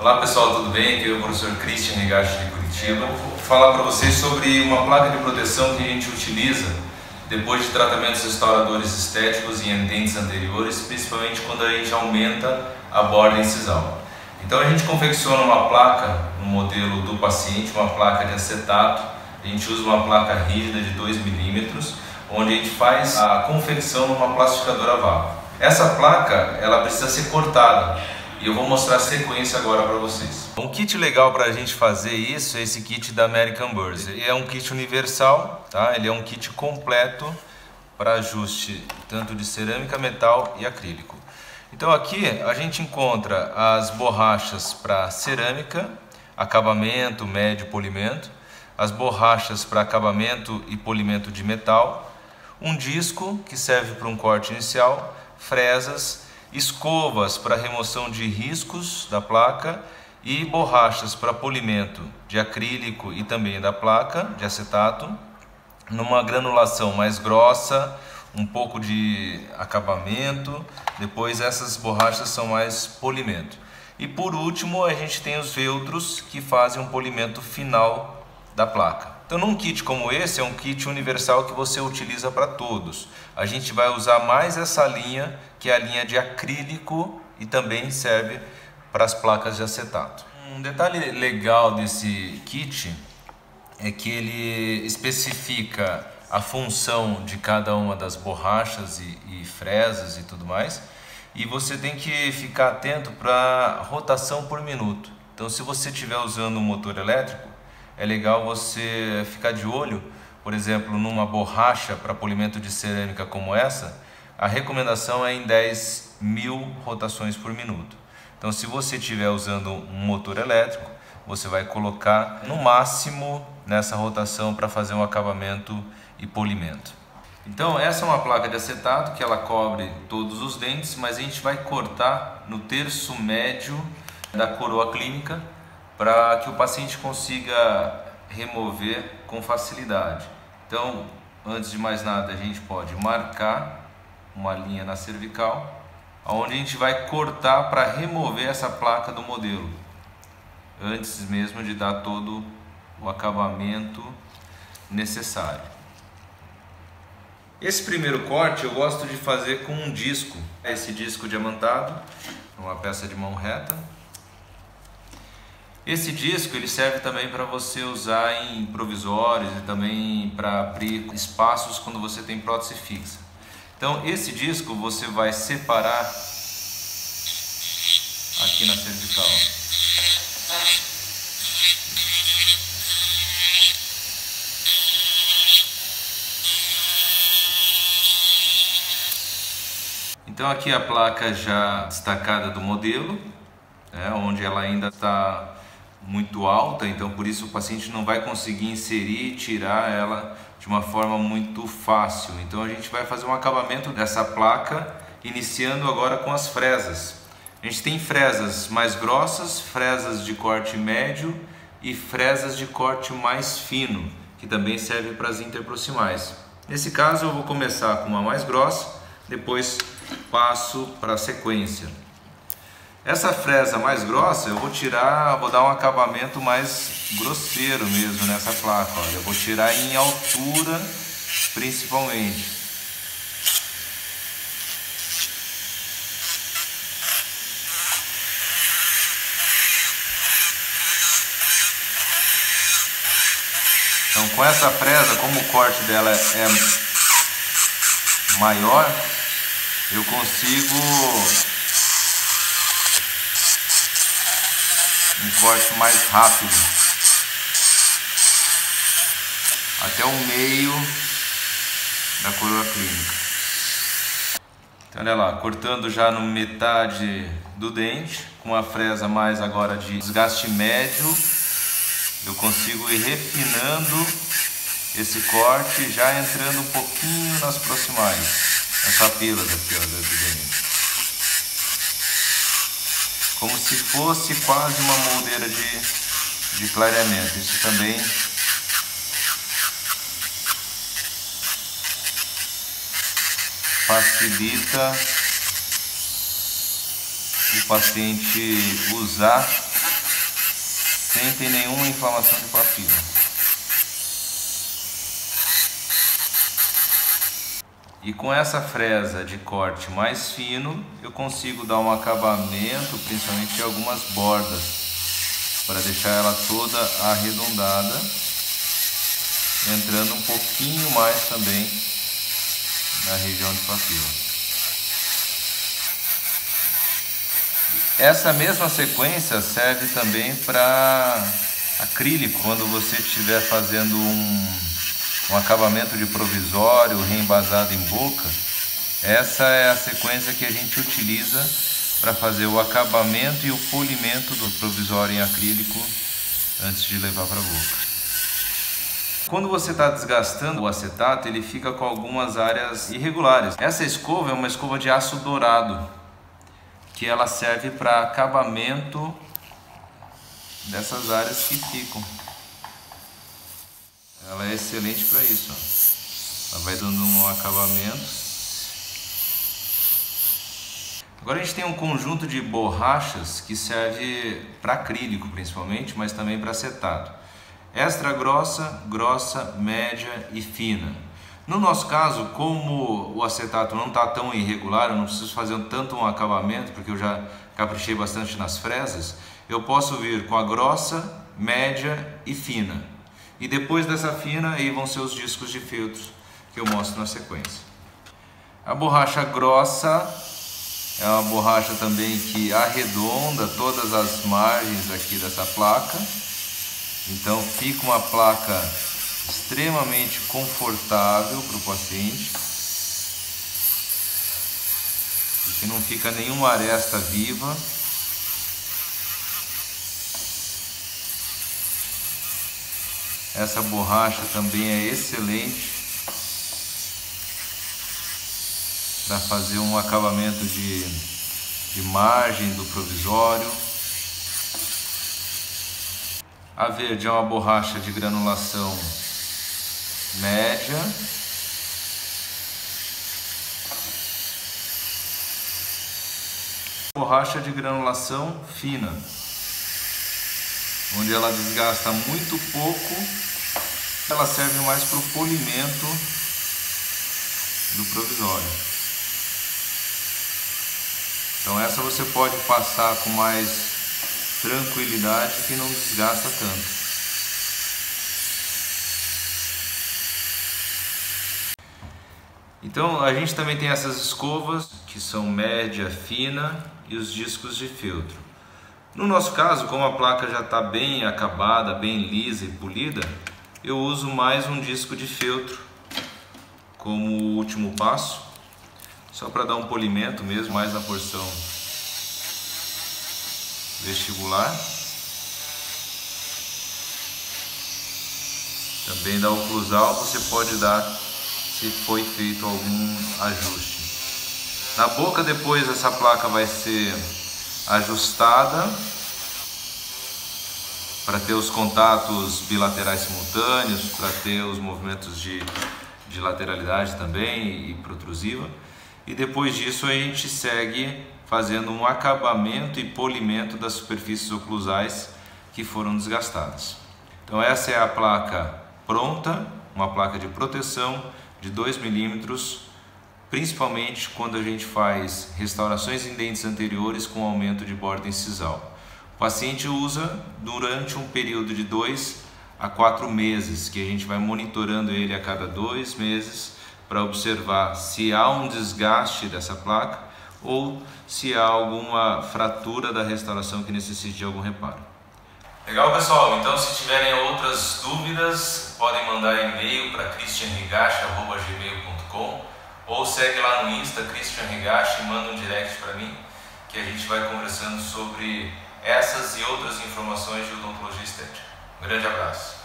Olá pessoal, tudo bem? Aqui é o professor Christian Higashi de Curitiba. Vou falar para vocês sobre uma placa de proteção que a gente utiliza depois de tratamentos restauradores estéticos em dentes anteriores, principalmente quando a gente aumenta a borda incisal. Então a gente confecciona uma placa no modelo do paciente, uma placa de acetato. A gente usa uma placa rígida de 2 milímetros, onde a gente faz a confecção numa plastificadora a vácuo. Essa placa ela precisa ser cortada. E eu vou mostrar a sequência agora para vocês. Um kit legal para a gente fazer isso é esse kit da American Burrs. Ele é um kit universal, tá? Ele é um kit completo para ajuste tanto de cerâmica, metal e acrílico. Então aqui a gente encontra as borrachas para cerâmica, acabamento, médio, polimento, as borrachas para acabamento e polimento de metal, um disco que serve para um corte inicial, fresas, escovas para remoção de riscos da placa e borrachas para polimento de acrílico e também da placa de acetato, numa granulação mais grossa, um pouco de acabamento. Depois essas borrachas são mais polimento. E por último a gente tem os feltros que fazem um polimento final da placa. Então num kit como esse, é um kit universal que você utiliza para todos. A gente vai usar mais essa linha, que é a linha de acrílico, e também serve para as placas de acetato. Um detalhe legal desse kit é que ele especifica a função de cada uma das borrachas e fresas e tudo mais. E você tem que ficar atento para rotação por minuto. Então se você estiver usando um motor elétrico, é legal você ficar de olho, por exemplo, numa borracha para polimento de cerâmica como essa, a recomendação é em 10.000 rotações por minuto. Então, se você estiver usando um motor elétrico, você vai colocar no máximo nessa rotação para fazer um acabamento e polimento. Então, essa é uma placa de acetato que ela cobre todos os dentes, mas a gente vai cortar no terço médio da coroa clínica, para que o paciente consiga remover com facilidade. Então, antes de mais nada, a gente pode marcar uma linha na cervical, onde a gente vai cortar para remover essa placa do modelo, antes mesmo de dar todo o acabamento necessário. Esse primeiro corte eu gosto de fazer com um disco, esse disco diamantado, uma peça de mão reta. Esse disco ele serve também para você usar em provisórios e também para abrir espaços quando você tem prótese fixa. Então esse disco você vai separar aqui na cervical. Então aqui a placa já destacada do modelo, onde ela ainda está muito alta, então por isso o paciente não vai conseguir inserir e tirar ela de uma forma muito fácil. Então a gente vai fazer um acabamento dessa placa, iniciando agora com as fresas. A gente tem fresas mais grossas, fresas de corte médio e fresas de corte mais fino, que também serve para as interproximais. Nesse caso eu vou começar com uma mais grossa, depois passo para a sequência. Essa fresa mais grossa eu vou tirar, vou dar um acabamento mais grosseiro mesmo nessa placa. Olha, eu vou tirar em altura principalmente. Então com essa fresa, como o corte dela é maior, eu consigo um corte mais rápido até o meio da coroa clínica. Então olha lá, cortando já no metade do dente, com a fresa mais agora de desgaste médio, eu consigo ir refinando esse corte, já entrando um pouquinho nas proximais, nas papilas aqui, ó, do dente. Como se fosse quase uma moldeira de clareamento. Isso também facilita o paciente usar sem ter nenhuma inflamação de papila. E com essa fresa de corte mais fino, eu consigo dar um acabamento, principalmente em algumas bordas, para deixar ela toda arredondada, entrando um pouquinho mais também na região de papila. Essa mesma sequência serve também para acrílico, quando você estiver fazendo um acabamento de provisório reembasado em boca. Essa é a sequência que a gente utiliza para fazer o acabamento e o polimento do provisório em acrílico antes de levar para a boca. Quando você está desgastando o acetato, ele fica com algumas áreas irregulares. Essa escova é uma escova de aço dourado, que ela serve para acabamento dessas áreas que ficam. Ela é excelente para isso, ó. Ela vai dando um acabamento. Agora a gente tem um conjunto de borrachas que serve para acrílico principalmente, mas também para acetato. Extra grossa, grossa, média e fina. No nosso caso, como o acetato não está tão irregular, eu não preciso fazer tanto um acabamento, porque eu já caprichei bastante nas fresas, eu posso vir com a grossa, média e fina. E depois dessa fina, aí vão ser os discos de feltro que eu mostro na sequência. A borracha grossa é uma borracha também que arredonda todas as margens aqui dessa placa. Então fica uma placa extremamente confortável para o paciente, porque não fica nenhuma aresta viva. Essa borracha também é excelente para fazer um acabamento de margem do provisório. A verde é uma borracha de granulação média. Borracha de granulação fina, onde ela desgasta muito pouco. Ela serve mais para o polimento do provisório. Então essa você pode passar com mais tranquilidade, que não desgasta tanto. Então a gente também tem essas escovas que são média, fina e os discos de feltro. No nosso caso, como a placa já está bem acabada, bem lisa e polida, eu uso mais um disco de feltro como o último passo, só para dar um polimento mesmo, mais na porção vestibular. Também da oclusal você pode dar se foi feito algum ajuste. Na boca depois essa placa vai ser ajustada para ter os contatos bilaterais simultâneos, para ter os movimentos de lateralidade também e protrusiva. E depois disso a gente segue fazendo um acabamento e polimento das superfícies oclusais que foram desgastadas. Então essa é a placa pronta, uma placa de proteção de 2 milímetros, principalmente quando a gente faz restaurações em dentes anteriores com aumento de borda incisal. O paciente usa durante um período de 2 a 4 meses, que a gente vai monitorando ele a cada 2 meses para observar se há um desgaste dessa placa ou se há alguma fratura da restauração que necessite de algum reparo. Legal, pessoal? Então, se tiverem outras dúvidas, podem mandar e-mail para christianhigashi@gmail.com ou segue lá no Insta, Christian Higashi, e manda um direct para mim, que a gente vai conversando sobre essas e outras informações de odontologia estética. Um grande abraço.